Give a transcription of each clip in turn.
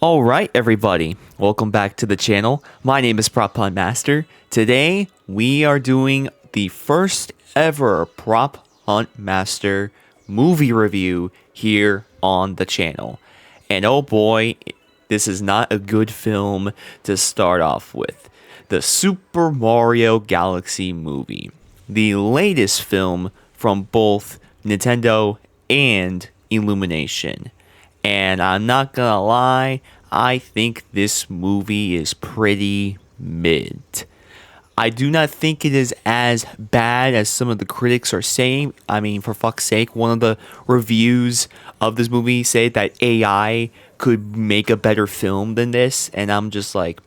Alright everybody, welcome back to the channel. My name is Prop Hunt Master. Today we are doing the first ever Prop Hunt Master movie review here on the channel. And oh boy, this is not a good film to start off with. The Super Mario Galaxy movie. The latest film from both Nintendo and Illumination. And I'm not gonna lie, I think this movie is pretty mid. I do not think it is as bad as some of the critics are saying. I mean, for fuck's sake, one of the reviews of this movie say that AI could make a better film than this. And I'm just like,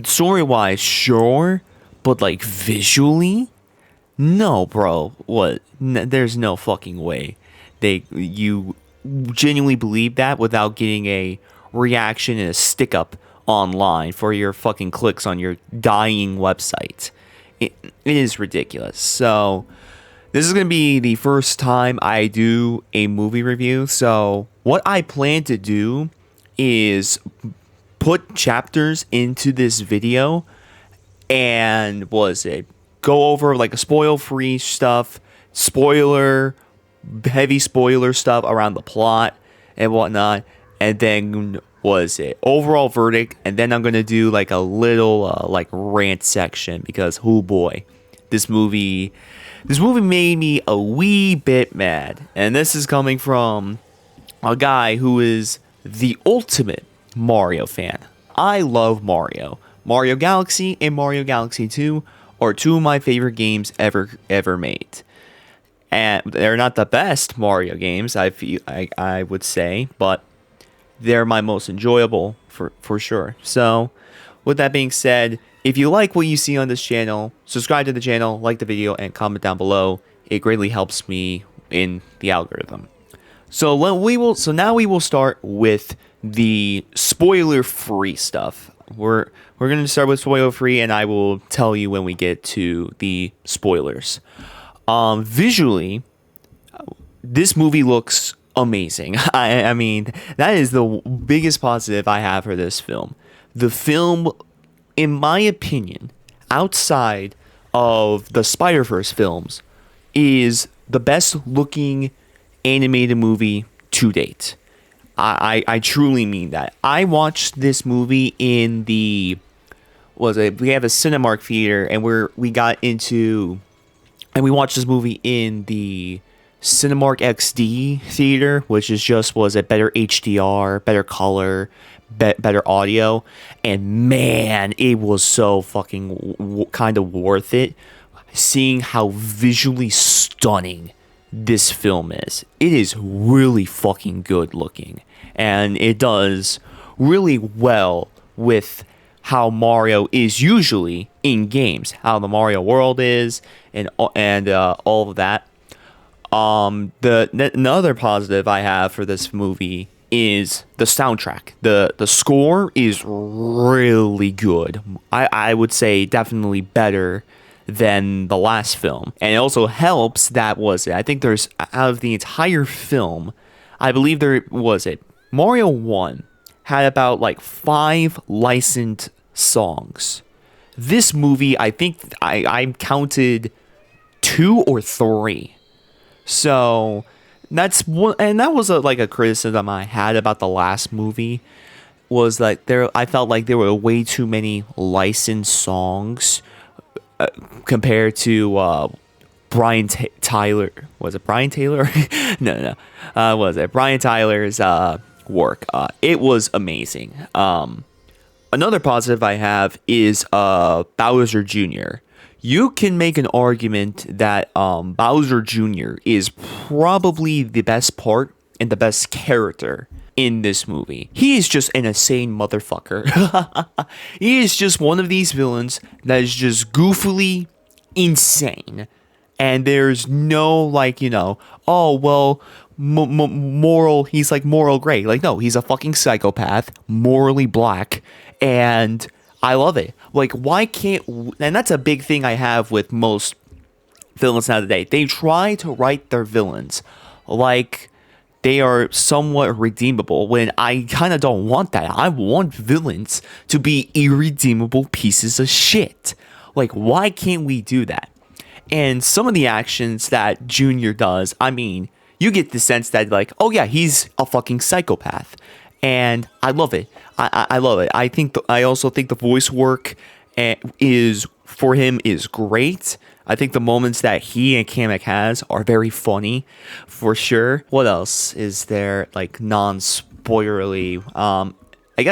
story-wise, sure, but like visually? No, bro. What? There's no fucking way. You genuinely believe that without getting a reaction and a stick up online for your fucking clicks on your dying website. It is ridiculous. So this is going to be the first time I do a movie review. So what I plan to do is put chapters into this video and go over like a spoil-free stuff, heavy spoiler stuff around the plot and whatnot, and then overall verdict, and then I'm gonna do like a little like rant section because oh boy, this movie made me a wee bit mad, and this is coming from a guy who is the ultimate Mario fan. I love Mario Galaxy and Mario Galaxy 2 are two of my favorite games ever made. And they're not the best Mario games, I would say, but they're my most enjoyable for sure. So, with that being said, if you like what you see on this channel, subscribe to the channel, like the video, and comment down below. It greatly helps me in the algorithm. So now we will start with the spoiler-free stuff. We're gonna start with spoiler-free, and I will tell you when we get to the spoilers. Visually, this movie looks amazing. I mean, that is the biggest positive I have for this film. The film, in my opinion, outside of the Spider-Verse films, is the best looking animated movie to date. I truly mean that. I watched this movie in we have a Cinemark theater, and we watched this movie in the Cinemark XD theater, which is better HDR, better color, better audio, and man, it was so fucking kind of worth it seeing how visually stunning this film is. It is really fucking good looking, and it does really well with how Mario is usually in games, how the Mario world is, and all of that. Another positive I have for this movie is the soundtrack. The score is really good. I would say definitely better than the last film, and it also helps that I think there's, out of the entire film, I believe Mario 1 had about like 5 licensed songs. This movie, I think I counted 2 or 3. So that's one, and that was a criticism I had about the last movie, was like I felt like there were way too many licensed songs compared to Brian Tyler. Was it Brian Taylor? No. Was it Brian Tyler's work? It was amazing. Another positive I have is Bowser Jr. You can make an argument that Bowser Jr. is probably the best part and the best character in this movie. He is just an insane motherfucker. He is just one of these villains that is just goofily insane. And there's no he's like moral gray. Like, no, he's a fucking psychopath, morally black, and I love it. Like, why can't... And that's a big thing I have with most villains nowadays. They try to write their villains like they are somewhat redeemable when I kind of don't want that. I want villains to be irredeemable pieces of shit. Like, why can't we do that? And some of the actions that Junior does, I mean, you get the sense that, like, oh yeah, he's a fucking psychopath. And I love it. I love it. I also think the voice work is for him is great. I think the moments that he and Kamek has are very funny, for sure. What else is there, like, non-spoilerly? I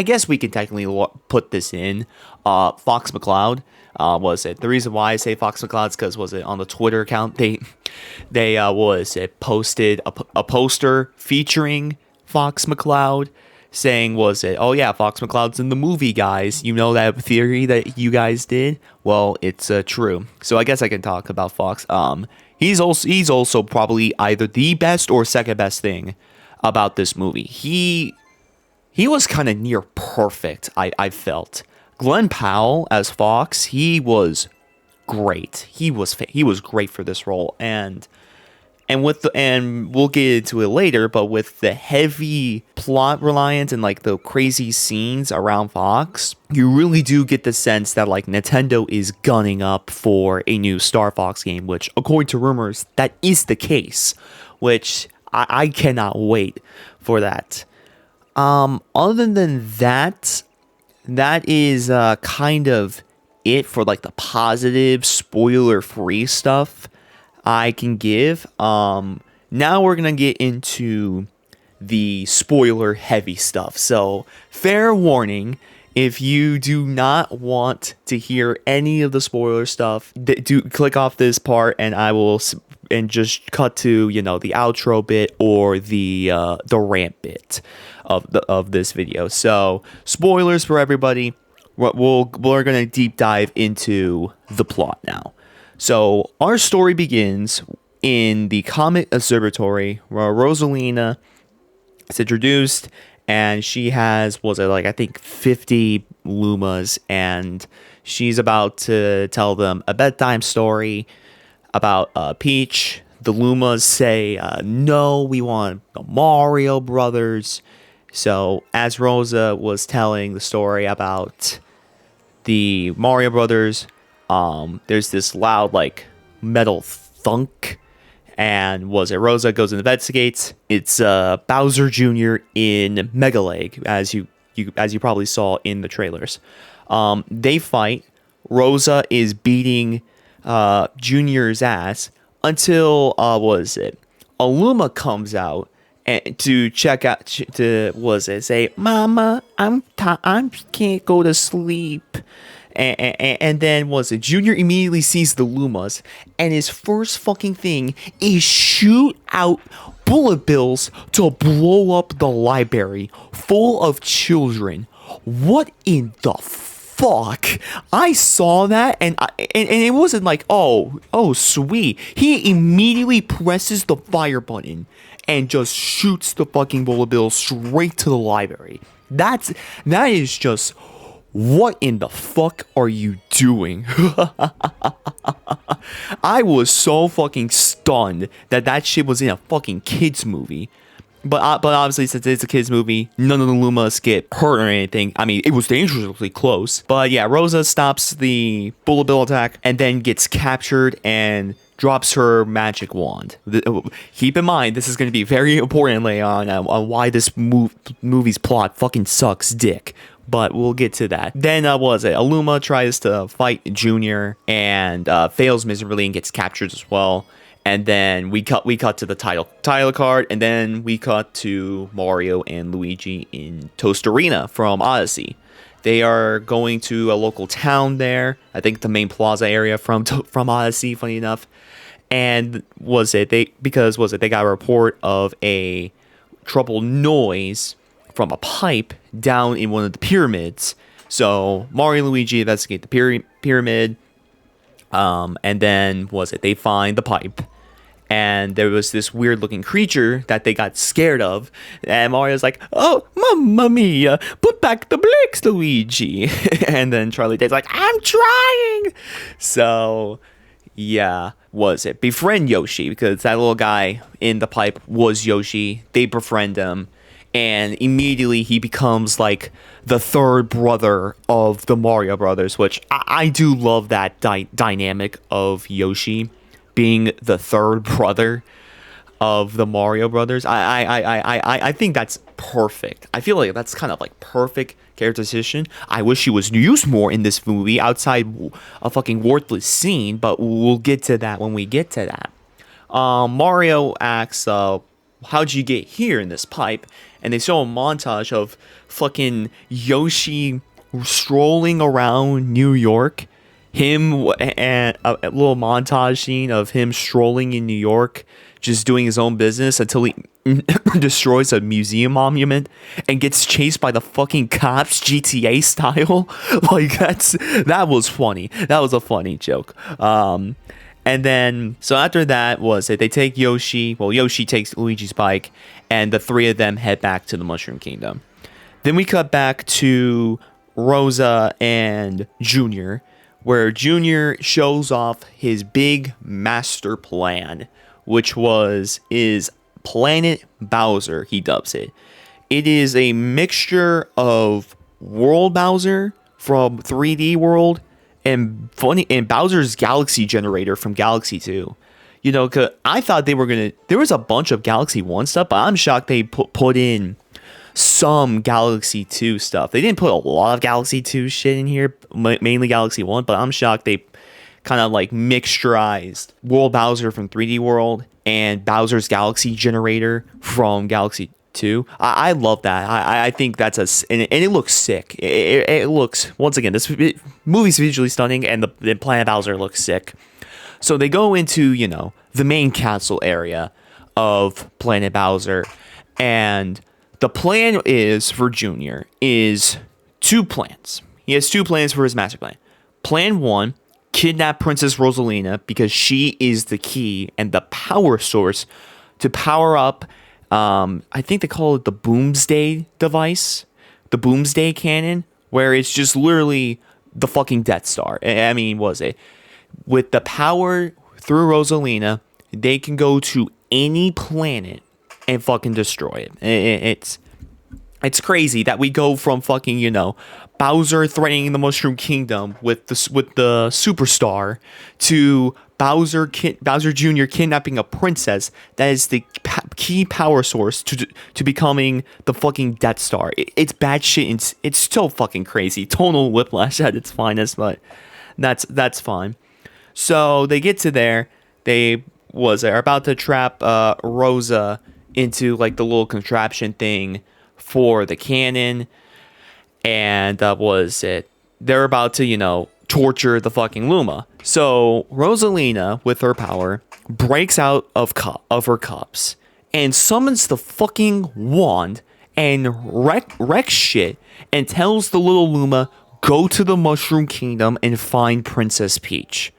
guess we can technically put this in. Fox McCloud, was it? The reason why I say Fox McCloud is because, was it on the Twitter account? They posted a poster featuring Fox McCloud, saying, was it, oh yeah, Fox McCloud's in the movie, guys. You know that theory that you guys did? Well, it's true. So I guess I can talk about Fox. He's also probably either the best or second best thing about this movie. He was kind of near perfect, I felt. Glenn Powell as Fox, he was great. He was great for this role, and we'll get into it later, but with the heavy plot reliance and like the crazy scenes around Fox, you really do get the sense that like Nintendo is gunning up for a new Star Fox game, which according to rumors, that is the case, which I cannot wait for that. Other than that, that is kind of it for like the positive spoiler-free stuff I can give. Now we're gonna get into the spoiler heavy stuff. So fair warning, if you do not want to hear any of the spoiler stuff, do click off this part, and I will just cut to, you know, the outro bit or the rant bit of this video. So spoilers for everybody. We're gonna deep dive into the plot now. So our story begins in the Comet Observatory, where Rosalina is introduced, and she has, I think 50 Lumas, and she's about to tell them a bedtime story about Peach. The Lumas say, no, we want the Mario Brothers. So as Rosa was telling the story about the Mario Brothers, there's this loud like metal thunk, and Rosa goes and investigates. It's Bowser Jr. in Mega Leg, as you probably saw in the trailers. They fight. Rosa is beating Junior's ass until Aluma comes out and to check out say, Mama, I can't go to sleep. And then Junior immediately sees the Lumas, and his first fucking thing is shoot out bullet bills to blow up the library full of children. What in the fuck? I saw that, and it wasn't like, oh sweet. He immediately presses the fire button and just shoots the fucking bullet bill straight to the library. That is just, what in the fuck are you doing? I was so fucking stunned that shit was in a fucking kids movie. But obviously, since it's a kids movie, none of the Lumas get hurt or anything. I mean, it was dangerously close. But yeah, Rosa stops the bullet bill attack and then gets captured and drops her magic wand. Keep in mind, this is going to be very important later on why this movie's plot fucking sucks dick. But we'll get to that. Then Aluma tries to fight Junior and fails miserably and gets captured as well. And then we cut to the title card, and then we cut to Mario and Luigi in Toast Arena from Odyssey. They are going to a local town there. I think the main plaza area from Odyssey, funny enough. And they got a report of a troubled noise from a pipe down in one of the pyramids. So Mario and Luigi investigate the pyramid. And then they find the pipe. And there was this weird looking creature that they got scared of. And Mario's like, oh, mamma mia, put back the bricks, Luigi. And then Charlie Day's like, I'm trying. So, yeah. befriend Yoshi, because that little guy in the pipe was Yoshi. They befriend him, and immediately he becomes like the third brother of the Mario Brothers, which I do love that dynamic of Yoshi being the third brother of the Mario Brothers. I think that's perfect. I feel like that's kind of like perfect characterization. I wish he was used more in this movie outside a fucking worthless scene, but we'll get to that when we get to that. Mario asks, how'd you get here in this pipe? And they show a montage of fucking Yoshi strolling around New York. Him and a little montage scene of him strolling in New York, just doing his own business until he destroys a museum monument and gets chased by the fucking cops, GTA style. Like that was funny. That was a funny joke. And then so after that was it. They take Yoshi. Well, Yoshi takes Luigi's bike, and the three of them head back to the Mushroom Kingdom. Then we cut back to Rosa and Junior, where Junior shows off his big master plan, which is Planet Bowser, he dubs it. It is a mixture of World Bowser from 3D World and Bowser's Galaxy Generator from Galaxy 2. You know, 'cause I thought there was a bunch of Galaxy 1 stuff, but I'm shocked they put in some Galaxy 2 stuff. They didn't put a lot of Galaxy 2 shit in here, mainly Galaxy 1, but I'm shocked they kind of like mixturized World Bowser from 3D World and Bowser's Galaxy Generator from Galaxy 2. I love that. I think that's and it looks sick. It looks, once again, this movie's visually stunning, and the Planet Bowser looks sick. So they go into, you know, the main castle area of Planet Bowser, and the plan is for Junior is 2 plans. He has 2 plans for his master plan. Plan 1, kidnap Princess Rosalina, because she is the key and the power source to power up, I think they call it the Boomsday device, the Boomsday cannon, where it's just literally the fucking Death Star. I mean, was it? With the power through Rosalina, they can go to any planet and fucking destroy it. It's crazy that we go from fucking, you know, Bowser threatening the Mushroom Kingdom with the superstar to Bowser Jr. kidnapping a princess that is the key power source to becoming the fucking Death Star. It's bad shit. It's so fucking crazy. Tonal whiplash at its finest, but that's fine. So they get to there. They are about to trap Rosa into like the little contraption thing for the cannon, and they're about to, you know, torture the fucking Luma. So Rosalina, with her power, breaks out of her cups and summons the fucking wand and wrecks shit and tells the little Luma, go to the Mushroom Kingdom and find Princess Peach.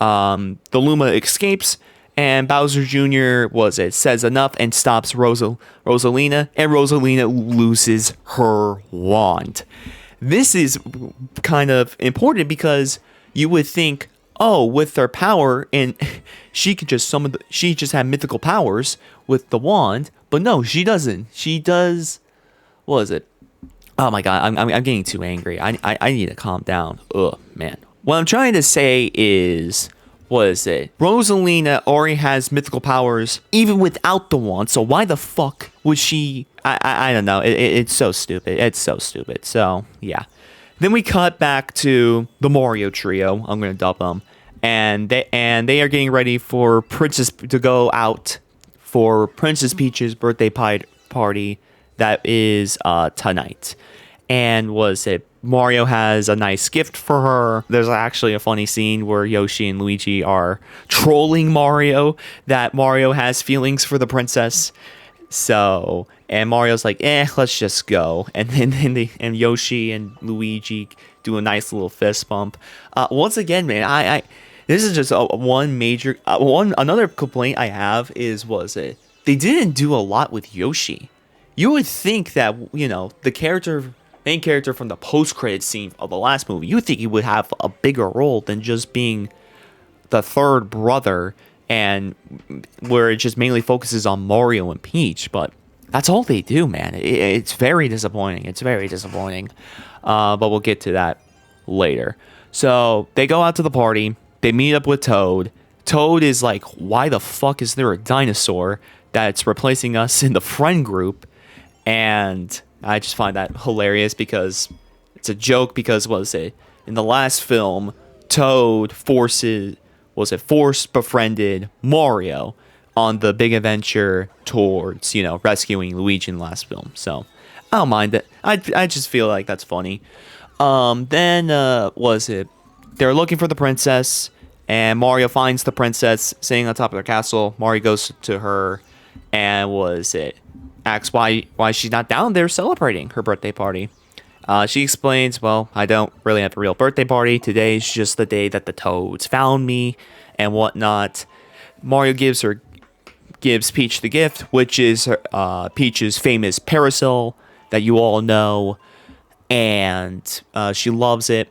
The Luma escapes, and Bowser Jr. says enough and stops Rosalina, and Rosalina loses her wand. This is kind of important because you would think, oh, with her power, and she could just she just had mythical powers with the wand, but no, she doesn't. She does. What is it? Oh my god, I'm getting too angry. I need to calm down. Ugh, man. What I'm trying to say is, Rosalina already has mythical powers even without the wand, so why the fuck would she? I don't know. It's so stupid. It's so stupid. So, yeah. Then we cut back to the Mario trio. I'm going to dub them. And they are getting ready for to go out for Princess Peach's birthday party that is tonight. And Mario has a nice gift for her. There's actually a funny scene where Yoshi and Luigi are trolling Mario, that Mario has feelings for the princess. So, and Mario's like, let's just go. And then Yoshi and Luigi do a nice little fist bump. Once again, man, this is just another complaint I have is, they didn't do a lot with Yoshi. You would think that, you know, the main character from the post-credit scene of the last movie, you would think he would have a bigger role than just being the third brother, and where it just mainly focuses on Mario and Peach. But that's all they do, man. It's very disappointing. It's very disappointing. But we'll get to that later. So they go out to the party. They meet up with Toad. Toad is like, why the fuck is there a dinosaur that's replacing us in the friend group? And I just find that hilarious because it's a joke, because in the last film, Toad force befriended Mario on the big adventure towards, rescuing Luigi in the last film. So I don't mind it. I just feel like that's funny. Then they're looking for the princess, and Mario finds the princess sitting on top of their castle. Mario goes to her and asks why she's not down there celebrating her birthday party. She explains, well, I don't really have a real birthday party. Today's just the day that the Toads found me and whatnot. Mario gives Peach the gift, which is Peach's famous parasol that you all know, and she loves it.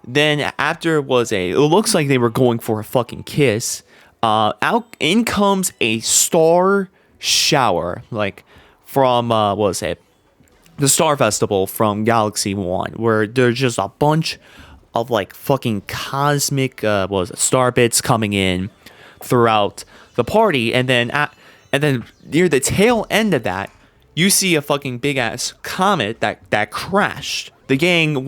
Then after it looks like they were going for a fucking kiss. In comes a star shower, like from the Star Festival from Galaxy 1, where there's just a bunch of like fucking cosmic star bits coming in throughout the party, and then near the tail end of that, you see a fucking big ass comet that crashed. The gang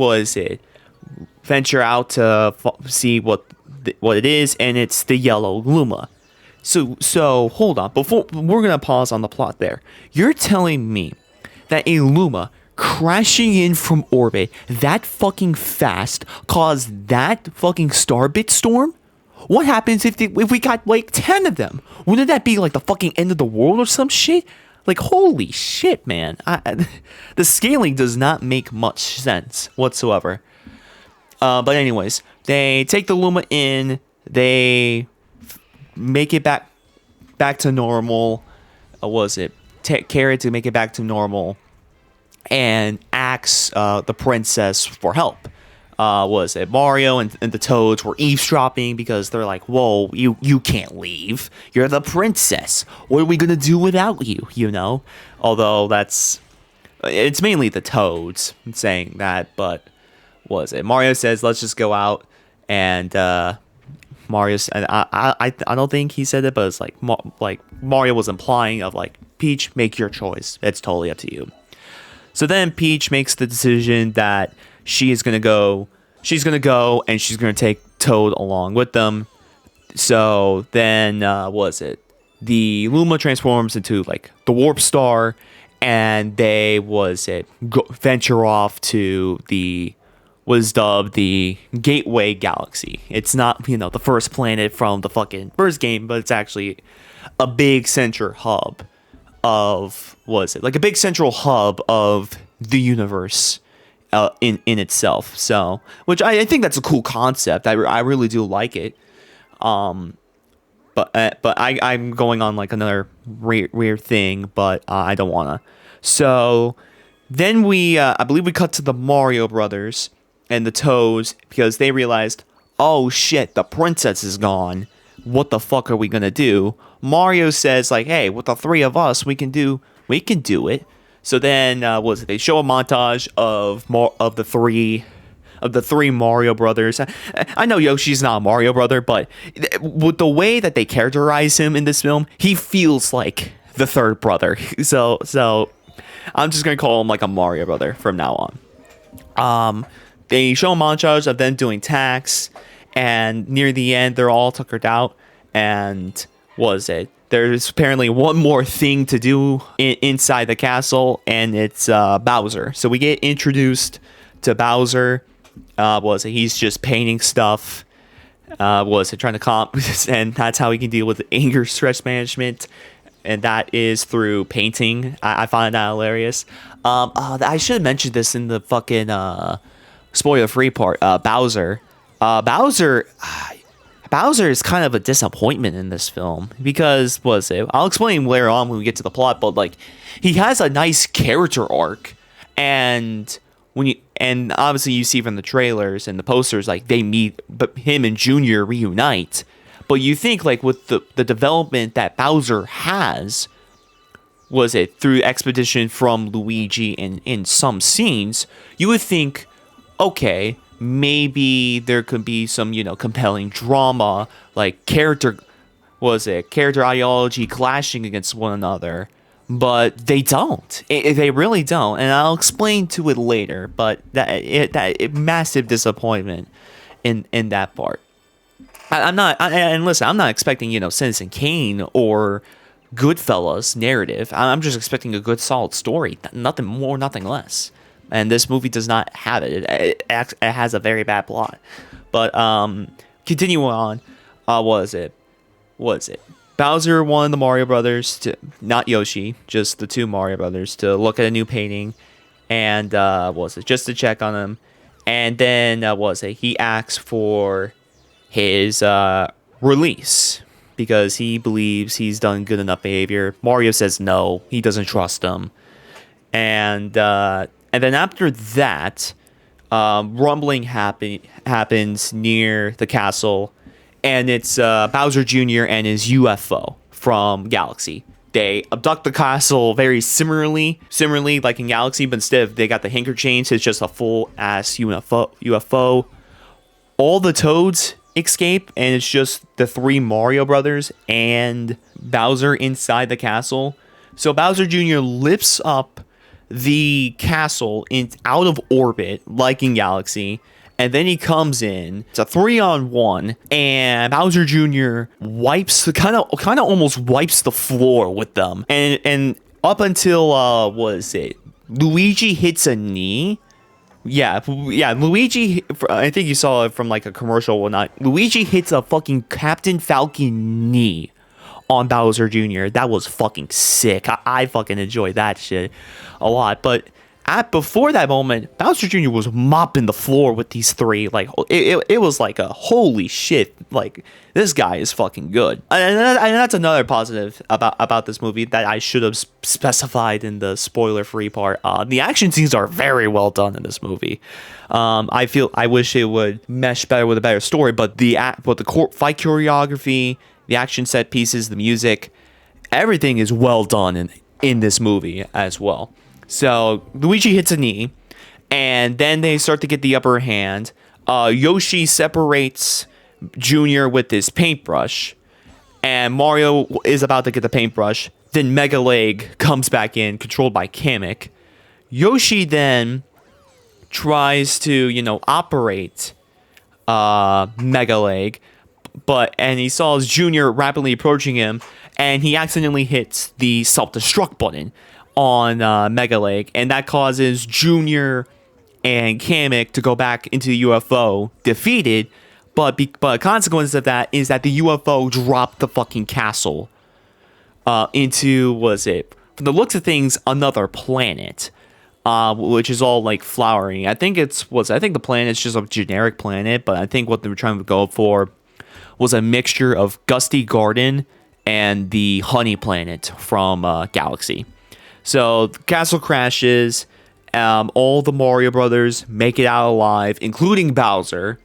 venture out to see what it is, and it's the yellow Luma. So hold on, before we're gonna pause on the plot there. You're telling me that a Luma crashing in from orbit that fucking fast caused that fucking starbit storm? What happens if we got like 10 of them? Wouldn't that be like the fucking end of the world or some shit? Like, holy shit, man. The scaling does not make much sense whatsoever. But anyways, they take the Luma in, they make it back to normal. Take care to make it back to normal, and asks the princess for help. Mario and the Toads were eavesdropping because they're like, whoa, you can't leave. You're the princess. What are we going to do without you, Although it's mainly the Toads saying that, but Mario says, let's just go out, and I don't think he said it, but it's like Mario was implying of like, Peach, make your choice. It's totally up to you. So then Peach makes the decision that she's gonna go, and she's gonna take Toad along with them. So then, the Luma transforms into like the Warp Star, and they venture off to was dubbed the Gateway Galaxy. It's not, the first planet from the fucking first game, but it's actually a big central hub of, like a big central hub of the universe in itself. So, which I think that's a cool concept. I really do like it. But I'm going on like another weird thing, but I don't wanna. So then I believe we cut to the Mario Brothers and the Toads, because they realized, oh shit, the princess is gone. What the fuck are we gonna do? Mario says like, hey, with the three of us, we can do it. So then they show a montage of the three Mario Brothers. I know Yoshi's not a Mario Brother, but with the way that they characterize him in this film, he feels like the third brother. So I'm just gonna call him like a Mario Brother from now on. They show a montage of them doing tasks, and near the end, they're all tuckered out. And there's apparently one more thing to do inside the castle, and it's Bowser. So we get introduced to Bowser. He's just painting stuff. Trying to comp, and that's how he can deal with anger stress management, and that is through painting. I find that hilarious. I should have mentioned this in the fucking spoiler-free part. Bowser is kind of a disappointment in this film, because I'll explain later on when we get to the plot, but like, he has a nice character arc, and obviously you see from the trailers and the posters, like, they meet, but him and Junior reunite, But you think like with the development that Bowser has, was it through expedition from Luigi in some scenes, you would think, okay, maybe there could be some, compelling drama, like character ideology clashing against one another. But they don't. They really don't, and I'll explain to it later. But massive disappointment in that part. And listen, I'm not expecting Citizen Kane or Goodfellas narrative. I'm just expecting a good, solid story, nothing more, nothing less. And this movie does not have it. It has a very bad plot. But continue on. What was it? Bowser wanted the Mario Brothers to, not Yoshi, just the two Mario Brothers, to look at a new painting, and just to check on them. And then he asked for his release because he believes he's done good enough behavior. Mario says no, he doesn't trust him. And then after that, rumbling happens near the castle. And it's Bowser Jr. and his UFO from Galaxy. They abduct the castle very similarly like in Galaxy, but instead of they got the hinker chains, it's just a full-ass UFO. All the Toads escape, and it's just the three Mario Brothers and Bowser inside the castle. So Bowser Jr. lifts up the castle out of orbit, like in Galaxy, and then he comes in. It's a 3-on-1, and Bowser Jr. kind of almost wipes the floor with them. And up until Luigi hits a knee. Yeah, Luigi. I think you saw it from like a commercial or whatnot. Luigi hits a fucking Captain Falcon knee on Bowser Jr. That was fucking sick. I fucking enjoyed that shit a lot, but. Before that moment, Bowser Jr. was mopping the floor with these three. Like it was like a holy shit. Like this guy is fucking good, and that's another positive about this movie that I should have specified in the spoiler-free part. The action scenes are very well done in this movie. I wish it would mesh better with a better story, but the fight choreography, the action set pieces, the music, everything is well done in this movie as well. So Luigi hits a knee, and then they start to get the upper hand. Yoshi separates Junior with his paintbrush, and Mario is about to get the paintbrush. Then Mega Leg comes back in, controlled by Kamek. Yoshi then tries to, operate Mega Leg, and he saw his Junior rapidly approaching him, and he accidentally hits the self-destruct button on Mega Leg, and that causes Junior and Kamek to go back into the UFO defeated, but a consequence of that is that the UFO dropped the fucking castle into, from the looks of things, another planet, which is all like flowering. I think the planet's just a generic planet, but I think what they were trying to go for was a mixture of Gusty Garden and the Honey Planet from Galaxy. So the castle crashes, all the Mario Brothers make it out alive, including Bowser.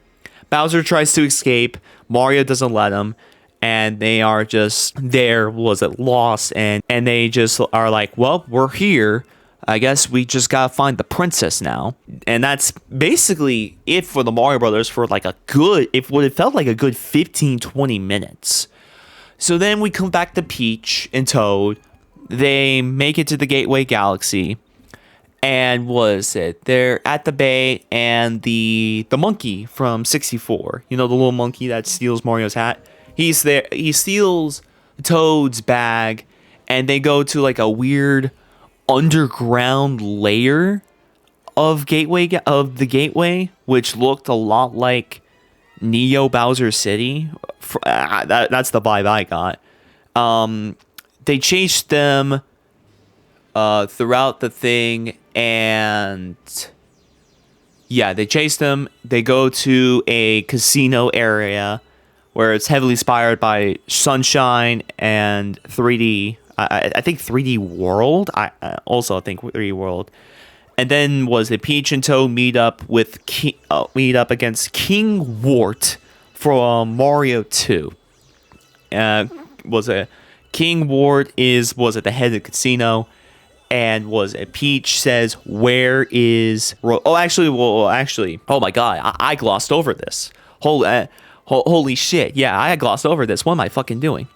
Bowser tries to escape, Mario doesn't let him, and they are just there, lost, and they just are like, well, we're here, I guess we just gotta find the princess now. And that's basically it for the Mario Brothers for like it felt like a good 15-20 minutes. So then we come back to Peach and Toad. They make it to the Gateway Galaxy, and they're at the bay, and the monkey from 64, the little monkey that steals Mario's hat, he's there. He steals Toad's bag, and they go to like a weird underground layer of the Gateway, which looked a lot like Neo Bowser City. That's the vibe I got. They chased them throughout the thing, and they chased them. They go to a casino area where it's heavily inspired by Sunshine and 3D. I think 3D World. I think 3D World. And then Peach and Toad meet up against King Wart from Mario 2. was it King Ward was at the head of the casino, and was it Peach says, "Where is actually, oh my god, I glossed over this. Holy shit, yeah, I glossed over this. What am I fucking doing?"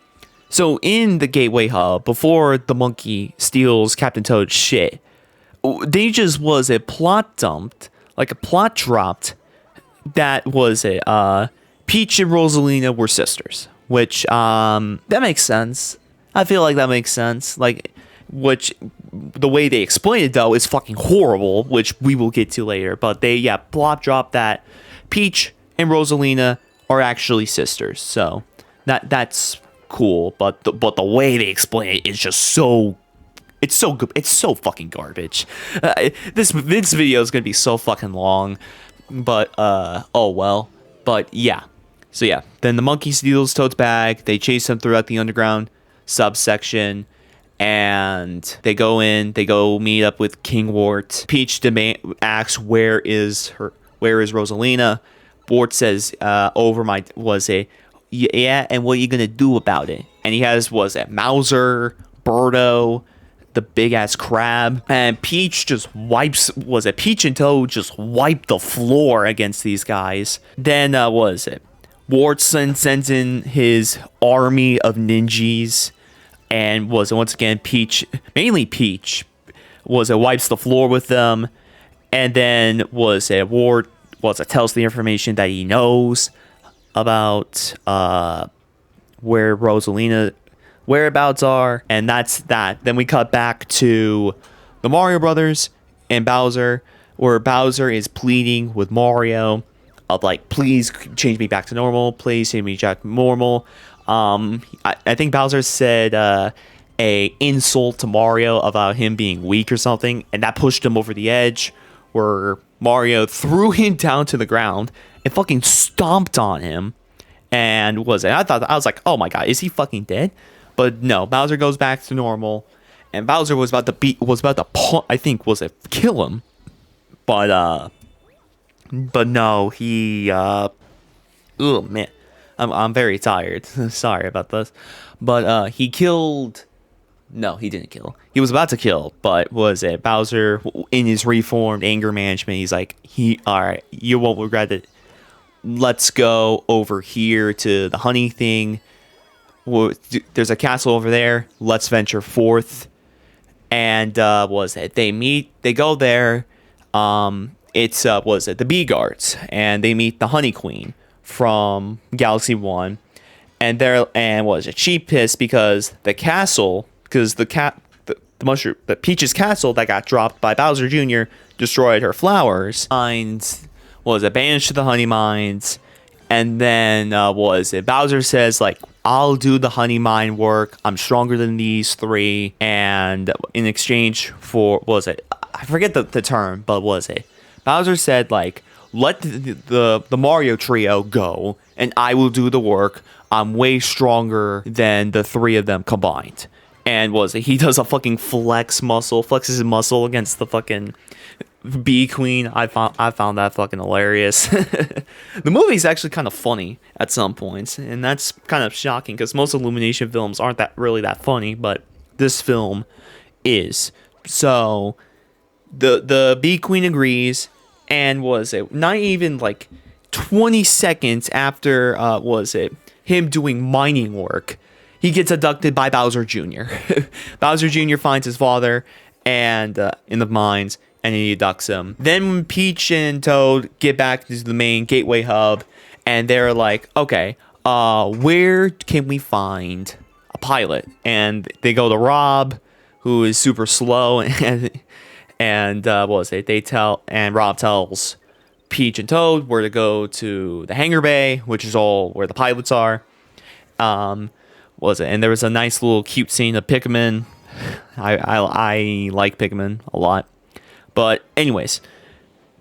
So in the Gateway Hub, before the monkey steals Captain Toad's shit, they just was a plot dumped, like a plot dropped, that was a Peach and Rosalina were sisters, which that makes sense. I feel like that makes sense. Like, which the way they explain it though is fucking horrible, which we will get to later. But they plot drop that Peach and Rosalina are actually sisters. So that's cool. But the way they explain it is just so. It's so good. It's so fucking garbage. This video is gonna be so fucking long, but oh well. But yeah. So yeah. Then the monkey steals Toad's bag. They chase him throughout the underground subsection, and they go in. They go meet up with King Wart. Peach asks where is Rosalina. Wart says yeah, and what are you gonna do about it? And he has Mauser, Birdo, the big ass crab, and Peach just Peach and Toad just wiped the floor against these guys. Then Wardson sends in his army of ninjas, and once again mainly Peach wipes the floor with them, and then Ward tells the information that he knows about where Rosalina whereabouts are, and that's that. Then we cut back to the Mario Brothers and Bowser, where Bowser is pleading with Mario of like, please change me back to normal, please change me back to normal. I think Bowser said a insult to Mario about him being weak or something, and that pushed him over the edge, where Mario threw him down to the ground and fucking stomped on him. And I was like, oh my god, is he fucking dead? But no, Bowser goes back to normal, and Bowser was about to kill him, but no, he oh man, I'm very tired. Sorry about this, but he killed. No, he didn't kill. He was about to kill, but Bowser in his reformed anger management? He's like, all right, you won't regret it. Let's go over here to the honey thing. There's a castle over there. Let's venture forth. And they go there. It's the Bee Guards, and they meet the Honey Queen from Galaxy 1. And she pissed because the Peach's castle that got dropped by Bowser Jr. destroyed her flowers. Banished to the honey mines. And then Bowser says, like, I'll do the honey mine work. I'm stronger than these three. And in exchange for, I forget the term, but Bowser said, like, let the Mario trio go, and I will do the work. I'm way stronger than the three of them combined. And he does a fucking flexes his muscle against the fucking Bee Queen. I found that fucking hilarious. The movie's actually kind of funny at some points, and that's kind of shocking because most Illumination films aren't that funny, but this film is. So the Bee Queen agrees, and not even like 20 seconds after him doing mining work, he gets abducted by Bowser Jr. Bowser Jr. finds his father and in the mines, and he abducts him. Then Peach and Toad get back to the main Gateway Hub, and they're like, okay, where can we find a pilot? And they go to Rob, who is super slow, and Rob tells Peach and Toad where to go to the hangar bay, which is all where the pilots are. And there was a nice little cute scene of Pikmin. I like Pikmin a lot. But anyways,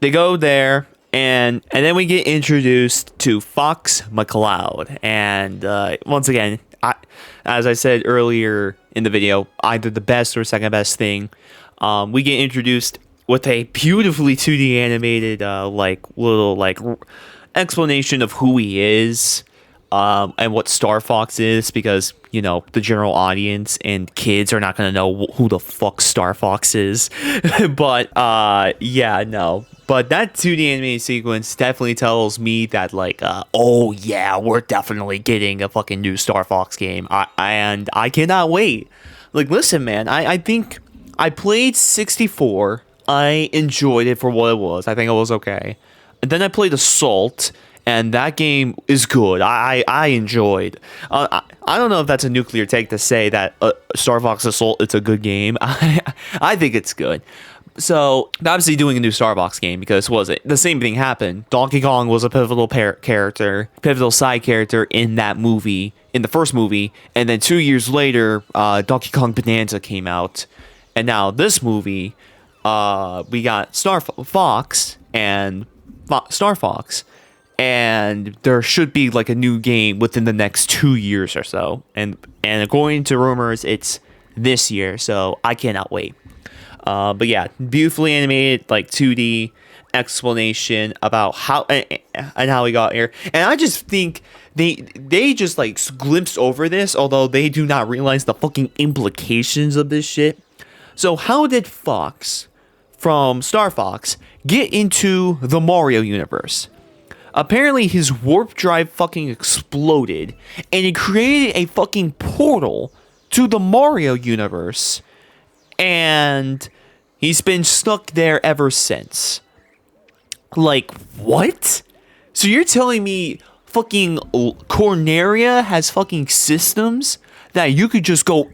they go there, and then we get introduced to Fox McCloud. And once again, as I said earlier in the video, either the best or second best thing. We get introduced with a beautifully 2D animated little explanation of who he is. and what Star Fox is, because the general audience and kids are not gonna know who the fuck Star Fox is. But yeah, no. But that 2D animated sequence definitely tells me that, like, oh yeah, we're definitely getting a fucking new Star Fox game. And I cannot wait. Like, listen, man, I think I played 64. I enjoyed it for what it was. I think it was okay. And then I played Assault, and that game is good. I enjoyed. I don't know if that's a nuclear take to say that Star Fox Assault, it's a good game. I think it's good. So, obviously doing a new Star Fox game, because what was it? The same thing happened. Donkey Kong was a pivotal pivotal side character in that movie, in the first movie, and then 2 years later, Donkey Kong Bonanza came out, and now this movie, we got Star Fox and Star Fox, and there should be like a new game within the next 2 years or so, and according to rumors, it's this year, so I cannot wait. But yeah, beautifully animated, like 2D explanation about how and how we got here. And I just think they just like glimpsed over this, although they do not realize the fucking implications of this shit. So how did Fox from Star Fox get into the Mario universe? Apparently his warp drive fucking exploded, and it created a fucking portal to the Mario universe, and he's been stuck there ever since. Like, what? So you're telling me fucking Corneria has fucking systems that you could just go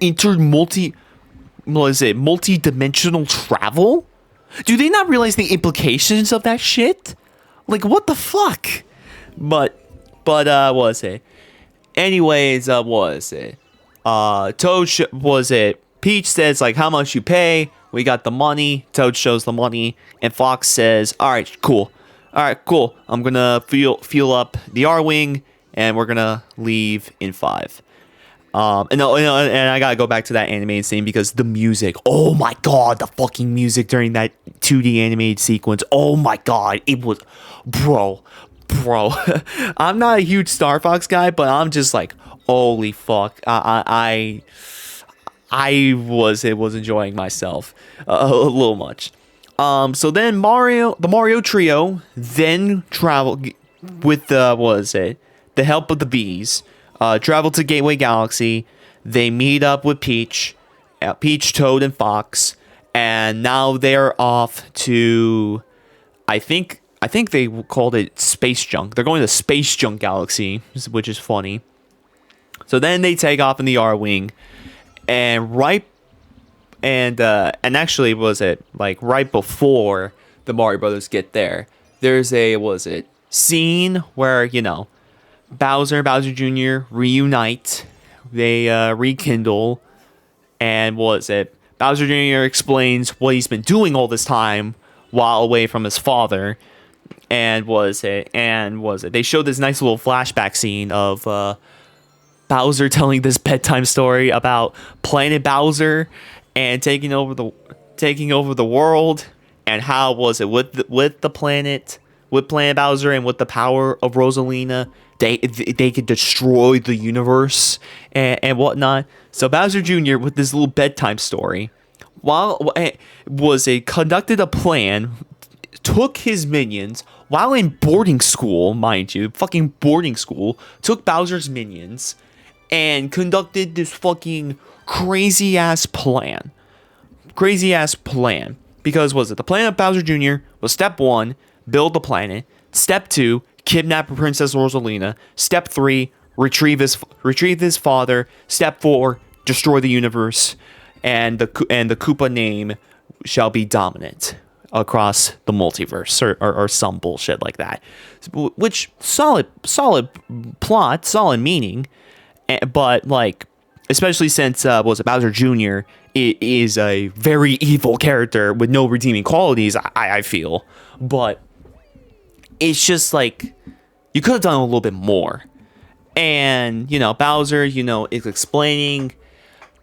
multi-dimensional travel? Do they not realize the implications of that shit? Like, what the fuck? But what was it? Anyways, what was it? Was it? Peach says, like, how much you pay? We got the money. Toad shows the money. And Fox says, alright, cool. Alright, cool. I'm gonna fuel up the R-Wing, and we're gonna leave in 5. And I gotta go back to that animated scene, because the music, oh my god, the fucking music during that 2D animated sequence, oh my god, it was, bro, I'm not a huge Star Fox guy, but I'm just like, holy fuck, I was enjoying myself a little much. So then the Mario trio then travel with the help of the bees, travel to Gateway Galaxy. They meet up with Peach, Toad, and Fox, and now they're off to, I think they called it Space Junk. They're going to Space Junk Galaxy, which is funny. So then they take off in the R-Wing, and actually, was it like right before the Mario Brothers get there, there's a scene where Bowser and Bowser Jr. reunite, they rekindle, and Bowser Jr. explains what he's been doing all this time while away from his father, and they showed this nice little flashback scene of Bowser telling this bedtime story about Planet Bowser and taking over the world, and how with Planet Bowser and with the power of Rosalina, they could destroy the universe and whatnot. So Bowser Jr. with this little bedtime story, conducted a plan, took his minions while in boarding school, mind you, fucking boarding school, took Bowser's minions and conducted this fucking crazy ass plan. Because the plan of Bowser Jr. was step 1, build the planet. Step 2, kidnap Princess Rosalina. Step 3, retrieve his father. Step 4, destroy the universe. And the Koopa name shall be dominant across the multiverse, or some bullshit like that. Which, solid plot, solid meaning. But, like, especially since Bowser Jr. is a very evil character with no redeeming qualities, I feel. But it's just like, you could have done a little bit more. And, Bowser, is explaining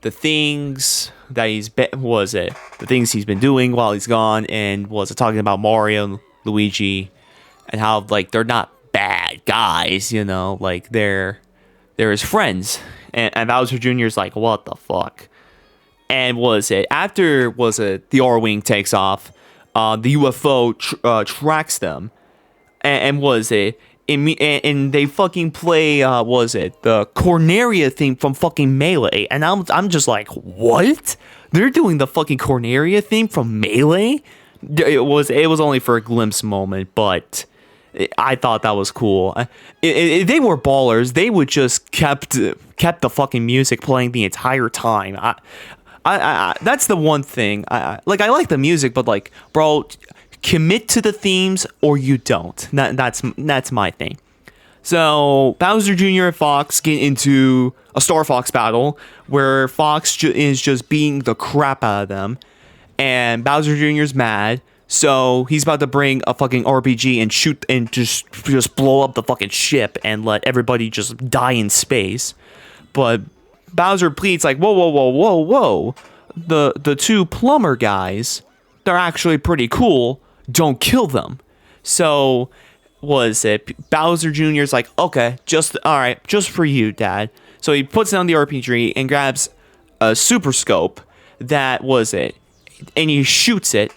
the things that the things he's been doing while he's gone, and talking about Mario and Luigi, and how, like, they're not bad guys, like they're his friends. And Bowser Jr. is like, what the fuck? And after the R-Wing takes off, the UFO tracks them, and and they fucking play the Corneria theme from fucking Melee, and I'm just like, what? They're doing the fucking Corneria theme from Melee? It was only for a glimpse moment, but I thought that was cool. If they were ballers, they would just kept the fucking music playing the entire time. I that's the one thing. I like the music, but like, bro, commit to the themes or you don't. That's my thing. So Bowser Jr. and Fox get into a Star Fox battle where Fox is just beating the crap out of them, and Bowser Jr. is mad. So he's about to bring a fucking RPG and shoot and just blow up the fucking ship and let everybody just die in space. But Bowser pleads like, whoa. The two plumber guys, they're actually pretty cool. Don't kill them. So Bowser Jr.'s like, okay, alright, just for you, Dad. So he puts down the RPG and grabs a super scope and he shoots it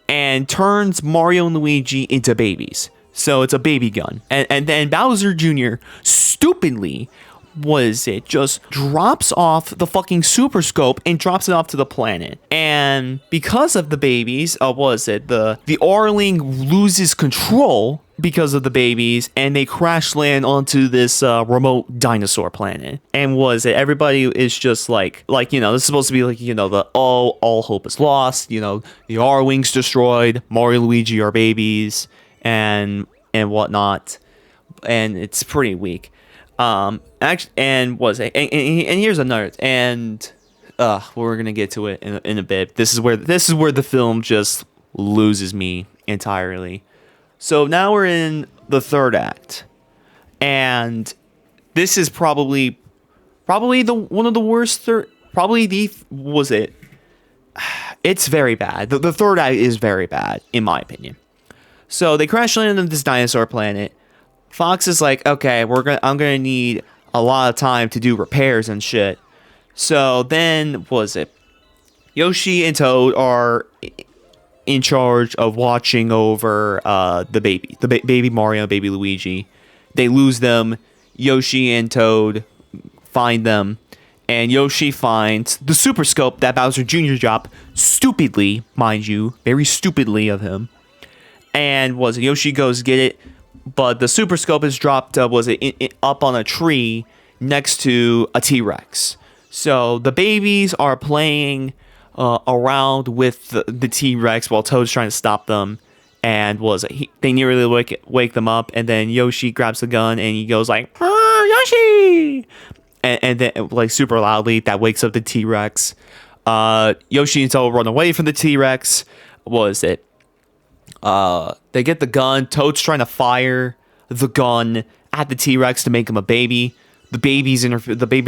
and turns Mario and Luigi into babies. So it's a baby gun. And then Bowser Jr. stupidly just drops off the fucking super scope and drops it off to the planet. And because of the babies, the R-Wing loses control because of the babies, and they crash land onto this remote dinosaur planet. And everybody is just like, this is supposed to be like, the all hope is lost, the R-Wing's destroyed, Mario and Luigi are babies, and whatnot. And it's pretty weak. And here's another, and we're gonna get to it in a bit. This is where the film just loses me entirely. So now we're in the third act, and this is probably one of the worst. It's very bad. The third act is very bad in my opinion. So they crash land on this dinosaur planet. Fox is like, okay, I'm gonna need a lot of time to do repairs and shit. So then, Yoshi and Toad are in charge of watching over the baby Mario, baby Luigi. They lose them. Yoshi and Toad find them, and Yoshi finds the Super Scope that Bowser Jr. dropped, stupidly, mind you, very stupidly of him. And Yoshi goes get it. But the Super Scope is dropped, up on a tree next to a T-Rex. So the babies are playing around with the T-Rex while Toad's trying to stop them. And they nearly wake them up. And then Yoshi grabs the gun and he goes like, Yoshi! And then, like, super loudly, that wakes up the T-Rex. Yoshi and Toad run away from the T-Rex. They get the gun. Toad's trying to fire the gun at the T-Rex to make him a baby. The baby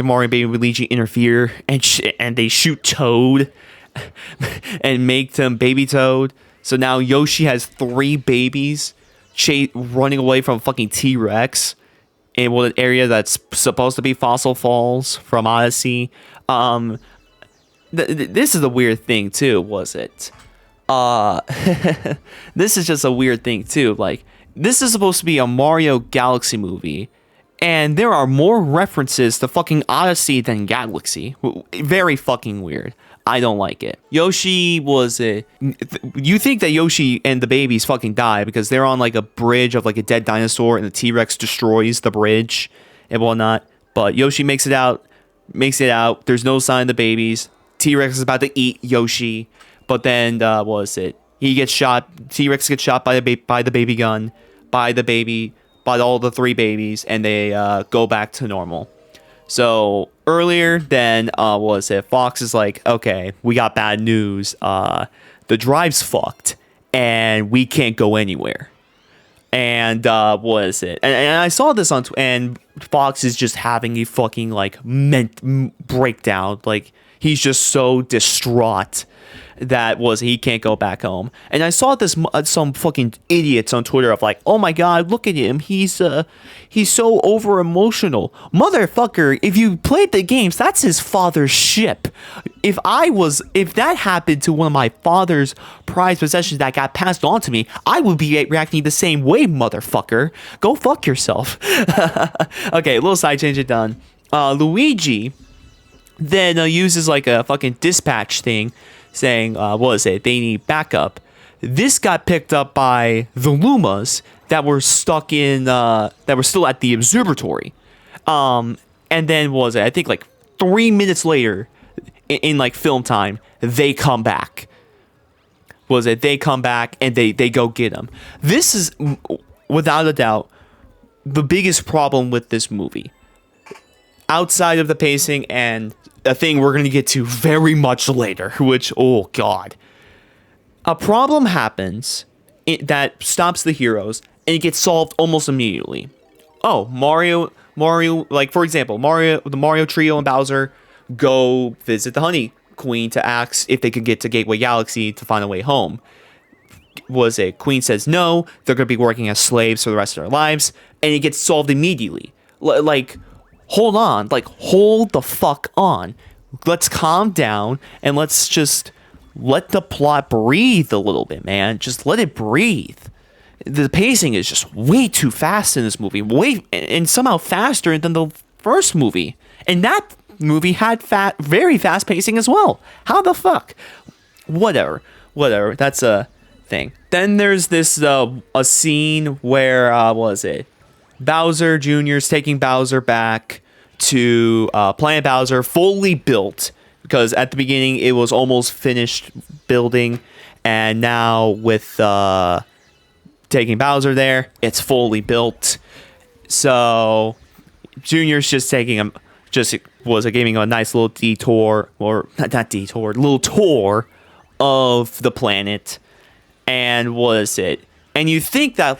Mario and baby Luigi interfere and they shoot Toad and make them baby Toad. So now Yoshi has 3 babies running away from a fucking T-Rex in an area that's supposed to be Fossil Falls from Odyssey. This is a weird thing too, this is just a weird thing too. Like, this is supposed to be a Mario Galaxy movie, and there are more references to fucking Odyssey than Galaxy. Very fucking weird. I don't like it. Yoshi you think that Yoshi and the babies fucking die because they're on like a bridge of like a dead dinosaur and the T-Rex destroys the bridge and whatnot. But Yoshi makes it out. There's no sign of the babies. T-Rex is about to eat Yoshi. But then, he gets shot. T-Rex gets shot by the baby gun, by all the 3 babies, and they go back to normal. So earlier, then Fox is like, okay, we got bad news. The drive's fucked, and we can't go anywhere. And And I saw this on and Fox is just having a fucking like breakdown. Like, he's just so distraught that he can't go back home. And I saw this some fucking idiots on Twitter of like, oh my god, look at him, he's so over emotional. Motherfucker, if you played the games, that's his father's ship. If that happened to one of my father's prized possessions that got passed on to me, I would be reacting the same way, motherfucker. Go fuck yourself. Okay, little side change it done. Luigi then uses like a fucking dispatch thing saying, they need backup. This got picked up by the Lumas that were stuck in, that were still at the observatory. And then I think like 3 minutes later, in like film time, they come back. They come back and they go get him. This is, without a doubt, the biggest problem with this movie. Outside of the pacing and a thing we're going to get to very much later, which, oh god. A problem happens that stops the heroes, and it gets solved almost immediately. Oh, Mario, like for example, the Mario trio and Bowser go visit the Honey Queen to ask if they could get to Gateway Galaxy to find a way home. Queen says no, they're going to be working as slaves for the rest of their lives, and it gets solved immediately. Hold on, hold the fuck on. Let's calm down and let's just let the plot breathe a little bit, man. Just let it breathe. The pacing is just way too fast in this movie, and somehow faster than the first movie. And that movie had very fast pacing as well. How the fuck? Whatever. That's a thing. Then there's this a scene where Bowser Jr. is taking Bowser back to Planet Bowser, fully built, because at the beginning it was almost finished building, and now with taking Bowser there, it's fully built. So Junior's just taking him, giving him a nice little detour, or not detour, little tour of the planet, and and you think that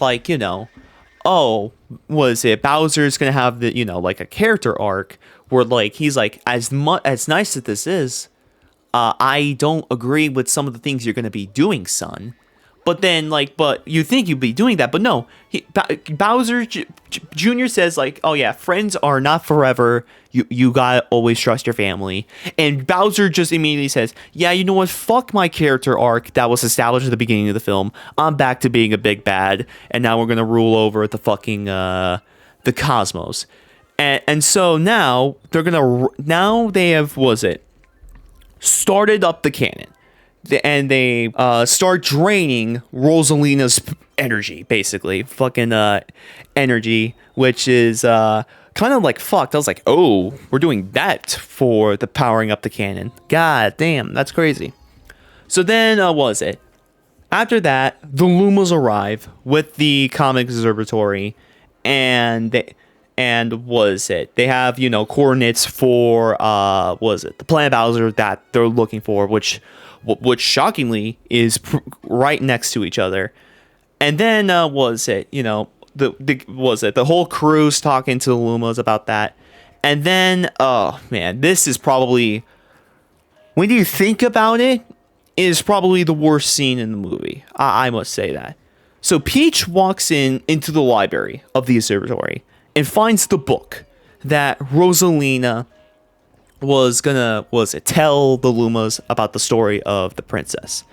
Bowser's gonna have the a character arc where he's as nice as this is, I don't agree with some of the things you're gonna be doing, son. But then but you think you'd be doing that, but no. Bowser Jr. says oh yeah, friends are not forever. You gotta always trust your family. And Bowser just immediately says, yeah, you know what? Fuck my character arc that was established at the beginning of the film. I'm back to being a big bad, and now we're gonna rule over the fucking the cosmos. And so now they have started up the cannon. And they start draining Rosalina's energy, basically. Fucking energy, which is kind of fucked. I was like, oh, we're doing that for the powering up the cannon. God damn, that's crazy. So then, after that, the Lumas arrive with the Comic Observatory, and they have, coordinates for, the Planet Bowser that they're looking for, which shockingly is right next to each other. And then the whole crew's talking to the Lumas about that. And then, oh man, this is probably, when you think about it, is probably the worst scene in the movie. I must say that. So Peach walks into the library of the observatory and finds the book that Rosalina was gonna tell the Lumas about the story of the princess.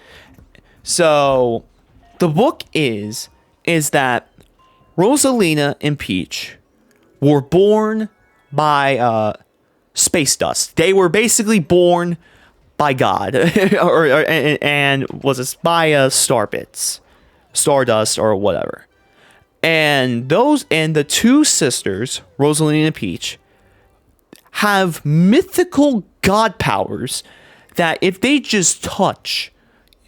So the book is that Rosalina and Peach were born by space dust. They were basically born by God, and by stardust or whatever. And the two sisters, Rosalina and Peach, have mythical god powers that if they just touch,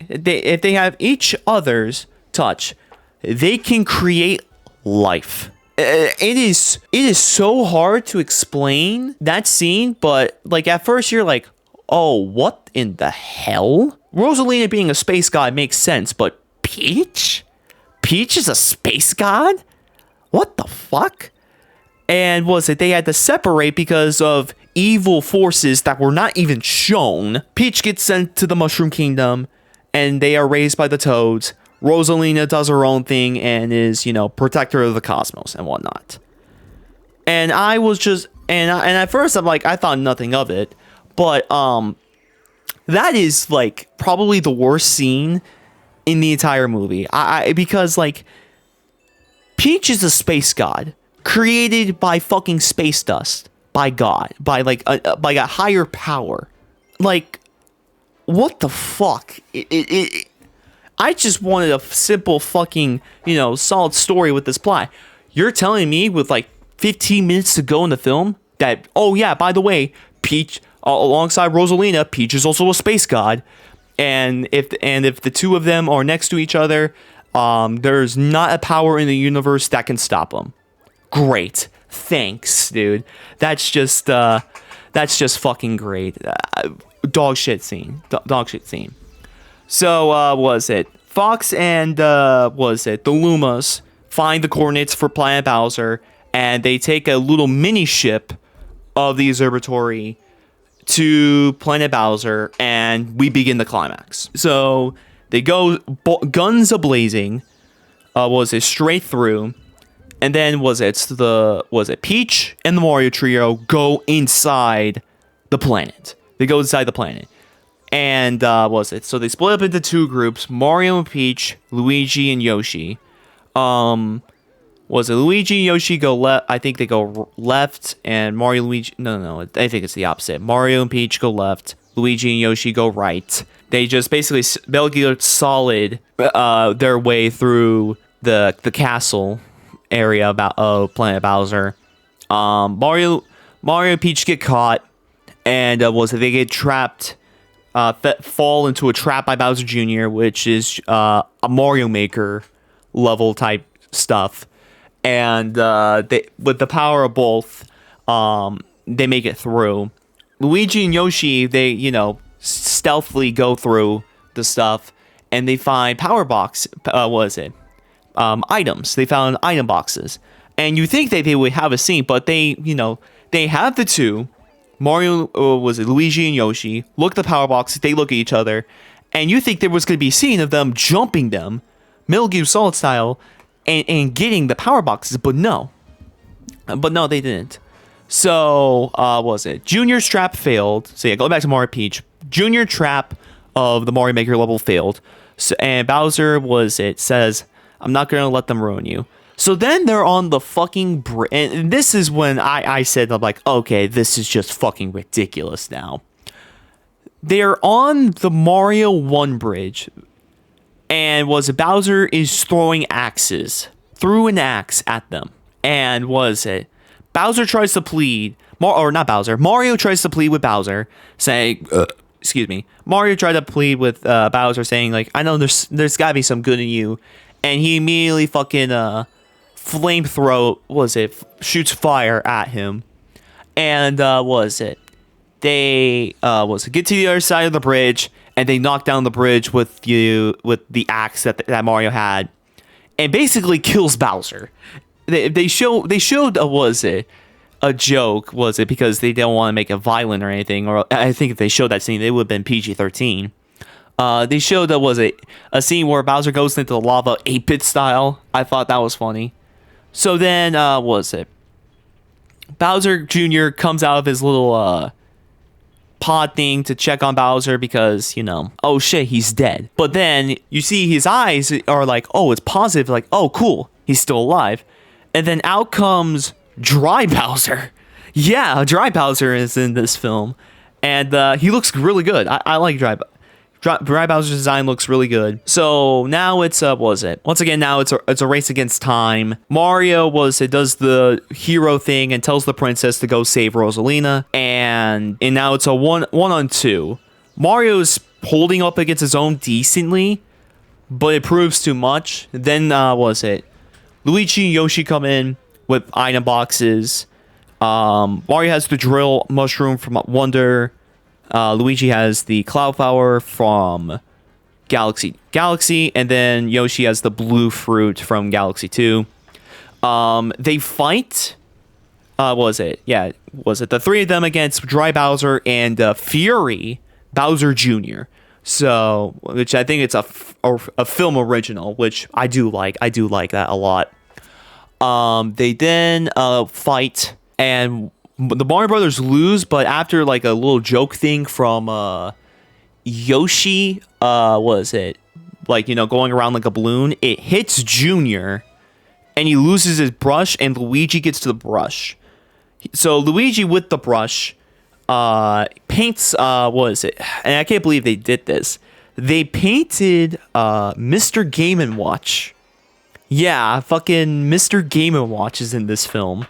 if they have each other's touch, they can create life. It is so hard to explain that scene, but at first you're like, oh, what in the hell? Rosalina being a space god makes sense, but Peach is a space god? What the fuck? And they had to separate because of evil forces that were not even shown. Peach gets sent to the Mushroom Kingdom, and they are raised by the Toads. Rosalina does her own thing and is, protector of the cosmos and whatnot. And I was just, and at first I'm like, I thought nothing of it, but that is like probably the worst scene in the entire movie. Because like Peach is a space god created by fucking space dust, by God, by like a higher power. Like, what the fuck? I just wanted a simple fucking, solid story with this plot. You're telling me with like 15 minutes to go in the film that, oh yeah, by the way, Peach, alongside Rosalina, Peach is also a space god. And if the two of them are next to each other, there's not a power in the universe that can stop them. Great. Thanks, dude. That's just fucking great. Dog shit scene. Dog shit scene. So, was it Fox and, the Lumas find the coordinates for Planet Bowser, and they take a little mini ship of the observatory to Planet Bowser, and we begin the climax. So, they go guns a-blazing, straight through, and then Peach and the Mario trio go inside the planet. They go inside the planet. And, so they split up into two groups, Mario and Peach, Luigi and Yoshi. Luigi and Yoshi go left? I think they go left, and Mario, Luigi, no, I think it's the opposite. Mario and Peach go left, Luigi and Yoshi go right. They just basically Metal Gear Solid their way through the castle area of Planet Bowser. Mario and Peach get caught, and they get trapped. Fall into a trap by Bowser Jr., which is a Mario Maker level type stuff, and they, with the power of both, they make it through. Luigi and Yoshi, they stealthily go through the stuff, and they find items. They found item boxes, and you think that they would have a scene, but they have the two. Mario, Luigi and Yoshi look at the power boxes, they look at each other, and you think there was going to be a scene of them jumping them, Metal Gear Solid style, and getting the power boxes, but no. They didn't. So, Junior's trap failed. So yeah, going back to Mario Peach, Junior trap of the Mario Maker level failed. So, and Bowser says, I'm not going to let them ruin you. So then they're on the fucking and this is when I said, I'm like, okay, this is just fucking ridiculous now. They're on the Mario 1 bridge, and Bowser is throwing axes, threw an axe at them, and Bowser tries to plead, Mario tries to plead with Bowser, saying, excuse me, Mario tried to plead with Bowser, saying, like, I know there's gotta be some good in you, and he immediately fucking, flamethrower shoots fire at him, and they get to the other side of the bridge, and they knock down the bridge with the axe that Mario had, and basically kills Bowser. They showed a joke, because they don't want to make it violent or anything, or I think if they showed that scene, it would have been PG-13. They showed a scene where Bowser goes into the lava 8-bit style. I thought that was funny. So then, Bowser Jr. comes out of his little, pod thing to check on Bowser because, oh shit, he's dead. But then you see his eyes are like, oh, it's positive, like, oh, cool, he's still alive. And then out comes Dry Bowser. Yeah, Dry Bowser is in this film. And he looks really good. I like Dry Bowser. Dry Bowser's design looks really good. So now it's once again, now it's a race against time. Mario does the hero thing and tells the princess to go save Rosalina, and now it's a one on two. Mario's holding up against his own decently, but it proves too much. Then Luigi and Yoshi come in with item boxes. Mario has the drill mushroom from Wonder. Luigi has the Cloud Flower from Galaxy, and then Yoshi has the blue fruit from Galaxy 2. They fight Was it? Yeah, was it the three of them against Dry Bowser and Fury Bowser Jr. So, which I think it's a film original, which I do like. I do like that a lot. They then fight, and the Mario Brothers lose, but after like a little joke thing from Yoshi, was it? Like, going around like a balloon, it hits Junior, and he loses his brush, and Luigi gets to the brush. So Luigi with the brush paints, what is it? And I can't believe they did this. They painted Mr. Game & Watch. Yeah, fucking Mr. Game & Watch is in this film.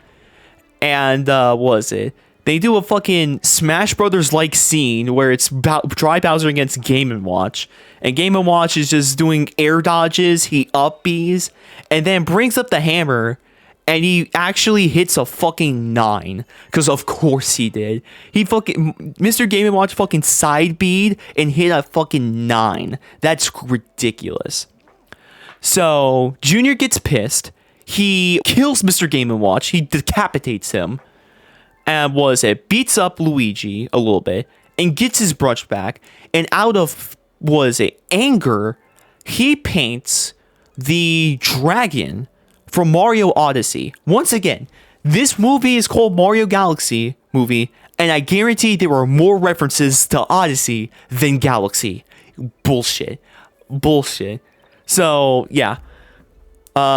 And what is it? They do a fucking Smash Brothers like scene where it's Dry Bowser against Game & Watch. And Game & Watch is just doing air dodges. He up Bs and then brings up the hammer. And he actually hits a fucking 9. Because of course he did. Mr. Game & Watch fucking side bead and hit a fucking 9. That's ridiculous. So Junior gets pissed. He kills Mr. Game & Watch. He decapitates him. And beats up Luigi a little bit and gets his brush back. And out of, anger, he paints the dragon from Mario Odyssey. Once again, this movie is called Mario Galaxy movie, and I guarantee there were more references to Odyssey than Galaxy. Bullshit. So, yeah.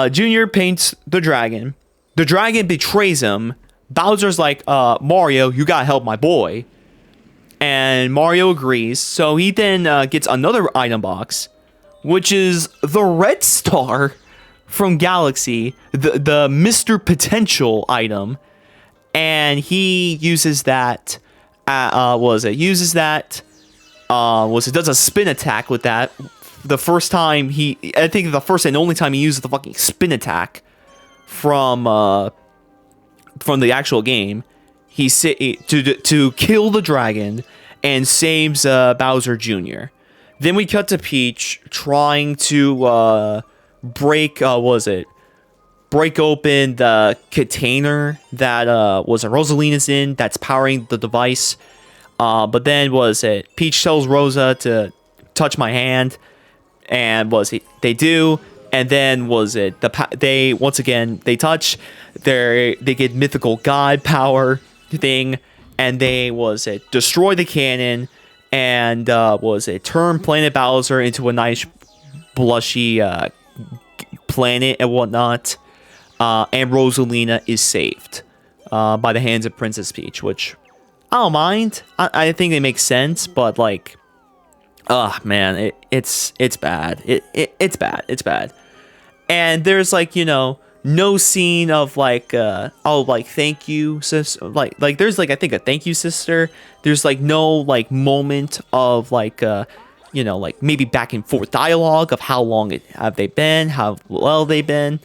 Junior paints the dragon. The dragon betrays him. Bowser's like, Mario, you gotta help my boy. And Mario agrees. So he then gets another item box, which is the red star from Galaxy, the Mr. Potential item. And he uses that, does a spin attack with that. The first time I think the first and only time he uses the fucking spin attack from the actual game, to kill the dragon and saves Bowser Jr. Then we cut to Peach trying to break open the container that Rosalina's in that's powering the device. But then Peach tells Rosa to touch my hand, and they do. And then they once again they touch, they get mythical god power thing, and they destroy the cannon, and turn Planet Bowser into a nice blushy planet and whatnot. And Rosalina is saved by the hands of Princess Peach, which I don't mind. I think they make sense, but like, man, it's bad. It's bad. And there's no scene of thank you, sis. Like there's I think a thank you, sister. There's no moment of maybe back and forth dialogue of how long have they been, how well they've been.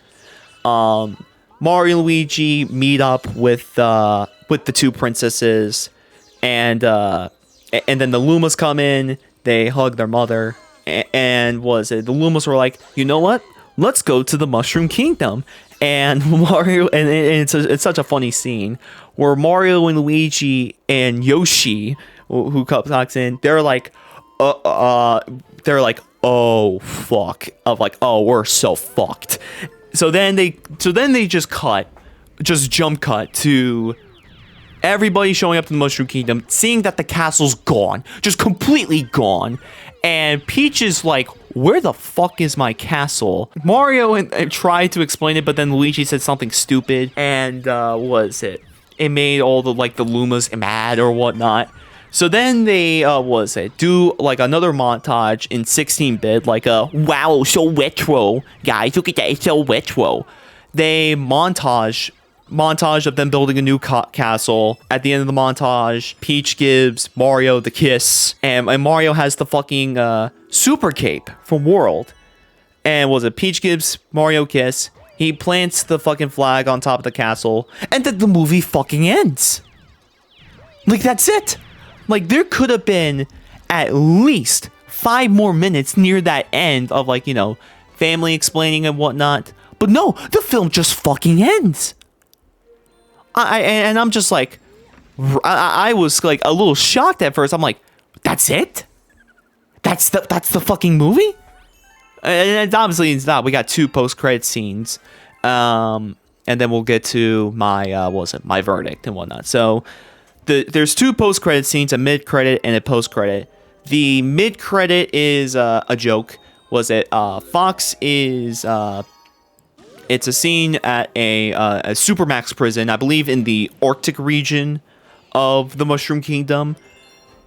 Mario and Luigi meet up with the two princesses, and then the Lumas come in. They hug their mother, and the Lumas were like, you know what? Let's go to the Mushroom Kingdom. And Mario, and it's such a funny scene where Mario and Luigi and Yoshi, who talks in, they're like, oh fuck, of oh, we're so fucked. So then they just jump cut to everybody showing up to the Mushroom Kingdom, seeing that the castle's gone, just completely gone. And Peach is like, where the fuck is my castle? Mario tried to explain it, but then Luigi said something stupid, and it made all the the Lumas mad or whatnot. So then they do another montage in 16-bit, wow, so retro, guys, look at that, it's so retro. They montage of them building a new castle. At the end of the montage, Peach gives Mario the kiss, and Mario has the fucking super cape from World. And Peach gives Mario a kiss, he plants the fucking flag on top of the castle, and then the movie fucking ends. That's it. There could have been at least 5 more minutes near that end of family explaining and whatnot. But no, the film just fucking ends. And I'm just like, I was like a little shocked at first. I'm like, that's it? That's the fucking movie? And obviously it's not. We got 2 post-credit scenes, and then we'll get to my my verdict and whatnot. So there's 2 post-credit scenes, a mid-credit and a post-credit. The mid-credit is a joke. Fox is it's a scene at a supermax prison, I believe in the Arctic region of the Mushroom Kingdom,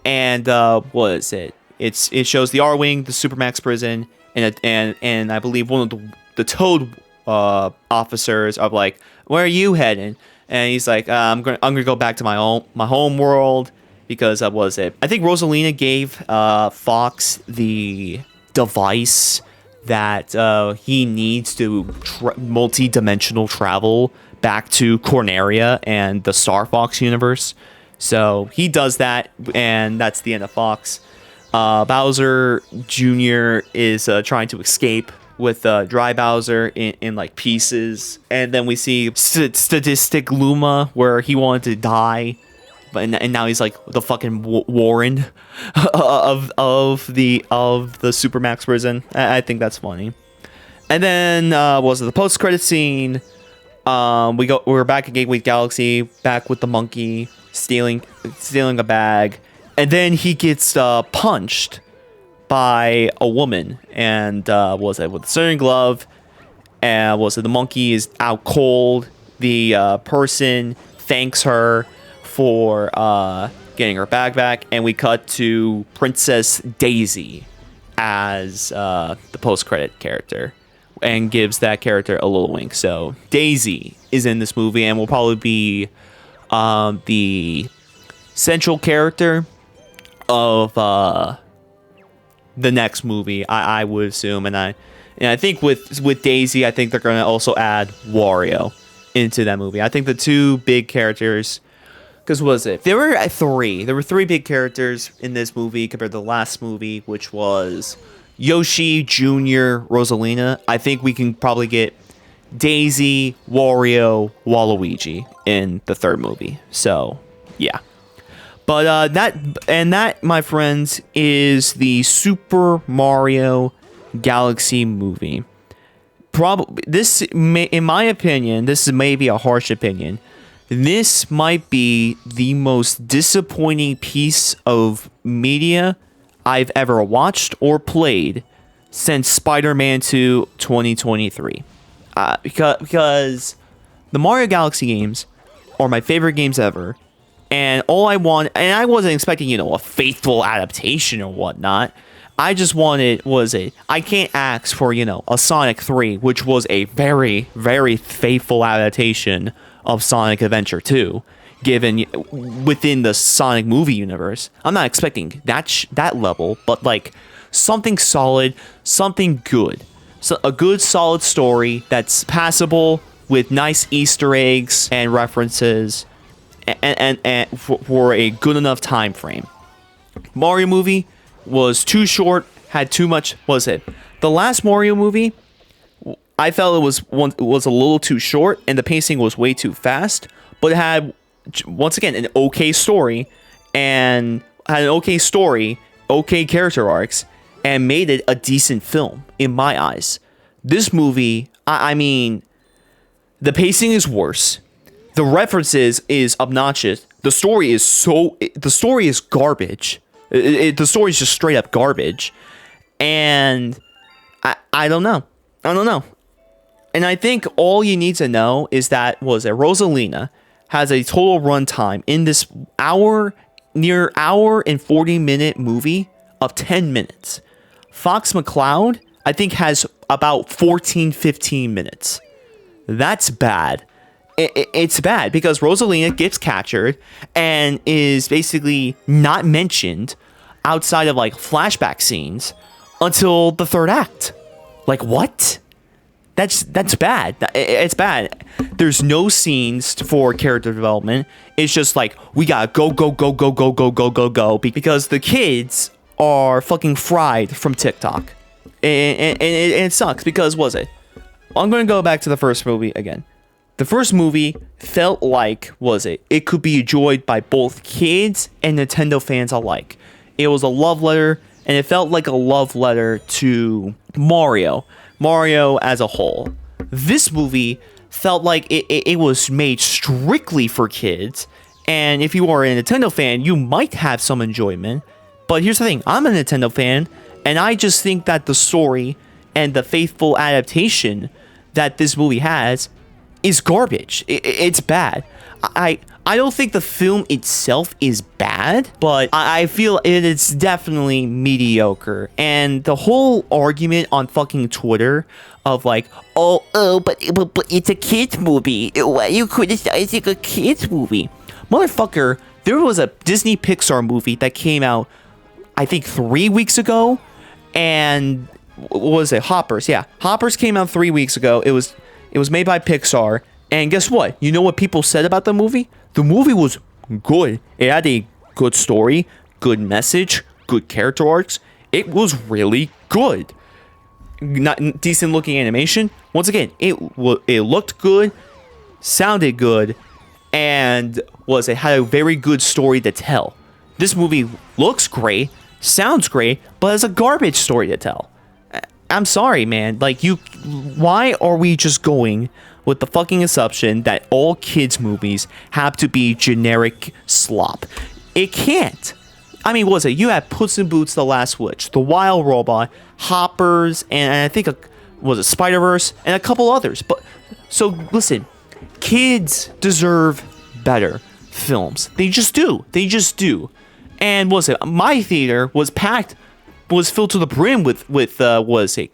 and it shows the R-Wing, the supermax prison, and I believe one of the Toad officers are like, "Where are you heading?" And he's like, "I'm gonna go back to my home world because I think Rosalina gave Fox the device that he needs to multi-dimensional travel back to Corneria and the Star Fox universe." So he does that, and that's the end of Fox. Bowser Jr. is trying to escape with Dry Bowser in like pieces, and then we see Statistic Luma where he wanted to die, and now he's like the fucking Warren of the Supermax prison. I think that's funny. And then the post-credit scene? We're back at Gateway Galaxy, back with the monkey stealing a bag, and then he gets punched by a woman, and with a certain glove, and the monkey is out cold. The person thanks her for getting her bag back, and we cut to Princess Daisy as the post-credit character, and gives that character a little wink. So Daisy is in this movie and will probably be the central character of the next movie, I would assume. And I think with Daisy, I think they're going to also add Wario into that movie. I think the 2 big characters, because there were 3. There were 3 big characters in this movie compared to the last movie, which was Yoshi, Jr., Rosalina. I think we can probably get Daisy, Wario, Waluigi in the 3rd movie. So, yeah. But that, my friends, is the Super Mario Galaxy movie. In my opinion, this may be a harsh opinion. This might be the most disappointing piece of media I've ever watched or played since Spider-Man 2 2023. Because the Mario Galaxy games are my favorite games ever. And all I want, and I wasn't expecting, a faithful adaptation or whatnot. I just wanted, I can't ask for, a Sonic 3, which was a very, very faithful adaptation of Sonic Adventure 2, given within the Sonic movie universe. I'm not expecting that level, but like something solid, something good. So a good, solid story that's passable with nice Easter eggs and references, and for a good enough time frame. Mario movie was too short, had too much. The last Mario movie, I felt it was a little too short, and the pacing was way too fast, but it had, once again, an okay story, okay character arcs, and made it a decent film in my eyes. This movie, I mean, the pacing is worse. The references is obnoxious. The story is garbage. The story is just straight up garbage. And I don't know. And I think all you need to know is that Rosalina has a total runtime in this near hour and 40-minute movie of 10 minutes. Fox McCloud, I think, has about 15 minutes. That's bad. It's bad because Rosalina gets captured and is basically not mentioned outside of like flashback scenes until the 3rd act. Like, what? That's bad. It's bad. There's no scenes for character development. It's just like, we gotta go because the kids are fucking fried from TikTok. And it sucks because I'm gonna go back to the first movie again. The first movie felt like, it could be enjoyed by both kids and Nintendo fans alike. It was a love letter, and it felt like a love letter to Mario as a whole. This movie felt like it was made strictly for kids, and if you are a Nintendo fan, you might have some enjoyment. But here's the thing, I'm a Nintendo fan, and I just think that the story and the faithful adaptation that this movie has is garbage. It's bad. I don't think the film itself is bad, but I feel it is definitely mediocre. And the whole argument on fucking Twitter of like, but it's a kids movie. Why you criticize a kids movie? Motherfucker, there was a Disney Pixar movie that came out, I think 3 weeks ago, and what was it? Hoppers. Yeah, Hoppers came out 3 weeks ago. It was made by Pixar, and guess what? You know what people said about the movie? The movie was good. It had a good story, good message, good character arcs. It was really good. Not decent looking animation. Once again, it looked good, sounded good, and it had a very good story to tell. This movie looks great, sounds great, but it's a garbage story to tell. I'm sorry, man. Like, why are we just going with the fucking assumption that all kids movies have to be generic slop? It can't. I mean, what was it? You had Puss in Boots: The Last Witch, The Wild Robot, Hoppers, and I think was it Spider-Verse, and a couple others. But so listen, kids deserve better films. They just do. They just do. And my theater was packed, was filled to the brim with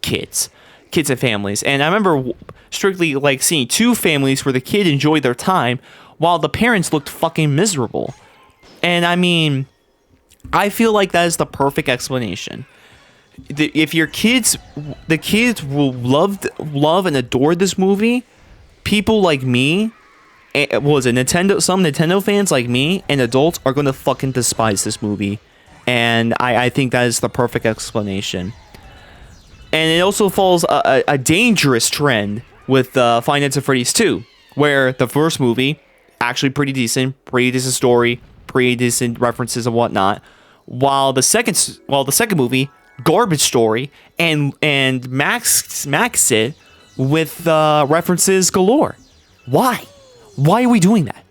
kids and families. And I remember strictly like seeing two families where the kid enjoyed their time while the parents looked fucking miserable. And I mean, I feel like that is the perfect explanation. If the kids will love and adore this movie, people like me, some Nintendo fans like me and adults are gonna fucking despise this movie. And I think that is the perfect explanation. And it also follows a dangerous trend with Five Nights at Freddy's 2, where the first movie, actually pretty decent story, pretty decent references and whatnot, while the second movie, garbage story, and max it with references galore. Why are we doing that?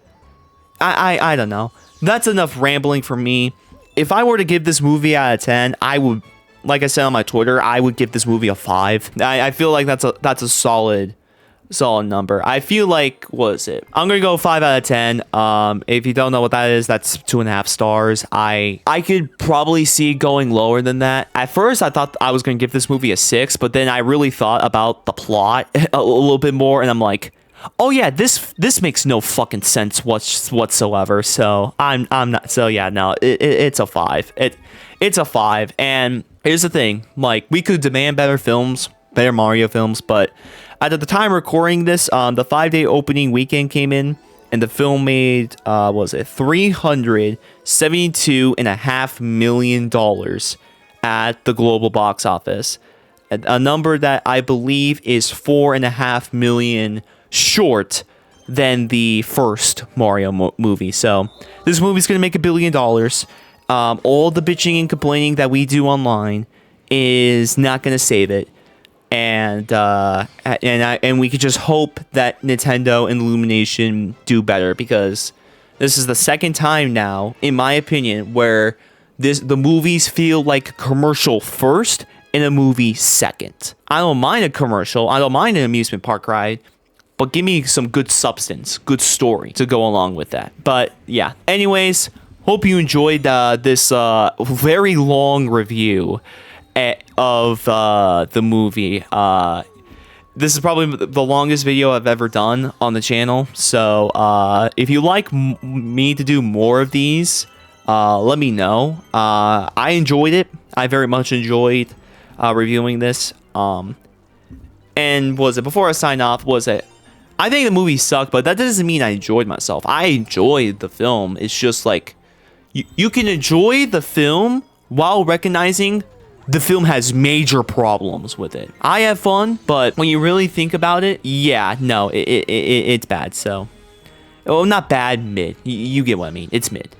I don't know. That's enough rambling for me. If I were to give this movie out of 10, I would, like I said on my Twitter, I would give this movie a 5. I feel like that's a solid number. I feel like, what is it? I'm gonna go 5 out of 10. If you don't know what that is, that's 2.5 stars. I could probably see going lower than that. At first, I thought I was gonna give this movie a 6, but then I really thought about the plot a little bit more, and I'm like, oh yeah, this makes no fucking sense whatsoever. So I'm not. So yeah, no, it's a 5. It's a 5. And here's the thing: like, we could demand better films, better Mario films, but at the time recording this, the 5-day opening weekend came in, and the film made $372.5 million at the global box office, a number that I believe is 4.5 million short than the first Mario movie. So this movie's gonna make $1 billion. All the bitching and complaining that we do online is not gonna save it, and we could just hope that Nintendo and Illumination do better, because this is the second time now, in my opinion, where the movies feel like a commercial first and a movie second. I don't mind a commercial. I don't mind an amusement park ride. But give me some good substance, good story to go along with that. But yeah, anyways, hope you enjoyed this very long review of the movie. This is probably the longest video I've ever done on the channel. So if you like me to do more of these, let me know. I enjoyed it. I very much enjoyed reviewing this. And before I sign off, I think the movie sucked, but that doesn't mean I enjoyed myself. I enjoyed the film. It's just like, you can enjoy the film while recognizing the film has major problems with it. I have fun, but when you really think about it, yeah, no, it's bad. So, well, not bad, mid. You get what I mean. It's mid.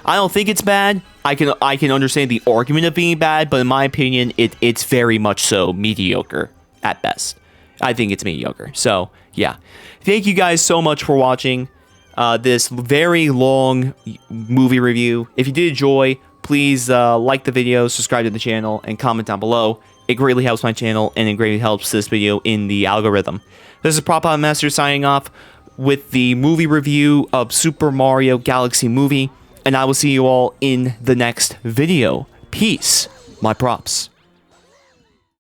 I don't think it's bad. I can understand the argument of being bad, but in my opinion, it's very much so mediocre at best. I think it's mediocre. So, yeah. Thank you guys so much for watching this very long movie review. If you did enjoy, please like the video, subscribe to the channel, and comment down below. It greatly helps my channel, and it greatly helps this video in the algorithm. This is Prop Master signing off with the movie review of Super Mario Galaxy Movie, and I will see you all in the next video. Peace, my props.